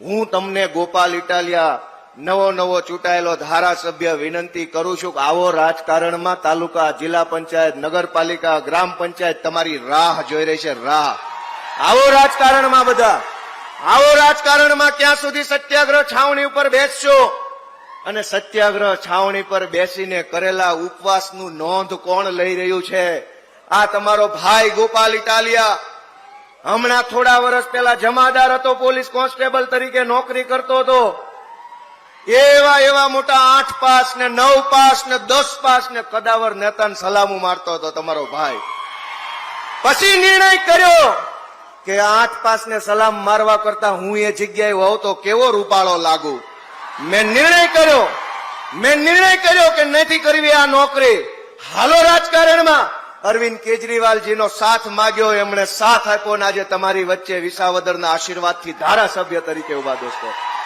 હું તમને ગોપાલ ઇટાલિયા નવો ચૂંટાયેલો ધારાસભ્ય વિનંતી કરું છું કે આવો રાજકારણમાં તાલુકા, જિલ્લા પંચાયત, નગરપાલિકા, ગ્રામ પંચાયત તમારી રાહ જોઈ રહી છે. રાહ. આવો રાજકારણમાં બધા, આવો રાજકારણમાં ક્યાં સુધી સત્યાગ્રહ છાવણી ઉપર બેસશો? અને સત્યાગ્રહ છાવણી પર બેસીને કરેલા ઉપવાસનું નોંધ કોણ લઈ રહ્યું છે? આ તમારો ભાઈ ગોપાલ ઇટાલિયા. હમણાં થોડા વર્ષ પહેલા જમાદાર હતો, પોલીસ કોન્સ્ટેબલ તરીકે નોકરી કરતો હતો. એવા મોટા 8 પાસ ને 9 પાસ ને 10 પાસ ને કદાવર નેતાને સલામું મારતો હતો તમારો ભાઈ. પછી નિર્ણય કર્યો કે 8 પાસ ને સલામ મારવા કરતા હું એ જગ્યાએ હોઉં તો કેવો રૂપાળો લાગુ. મેં નિર્ણય કર્યો કે નથી કરવી આ નોકરી. હાલો રાજકારણમાં. અરવિંદ કેજરીવાલજીનો સાથ માંગ્યો, એમણે સાથ આપ્યો ને આજે તમારી વચ્ચે વિસાવદરના આશીર્વાદથી ધારાસભ્ય તરીકે ઉભા દોસ્તો.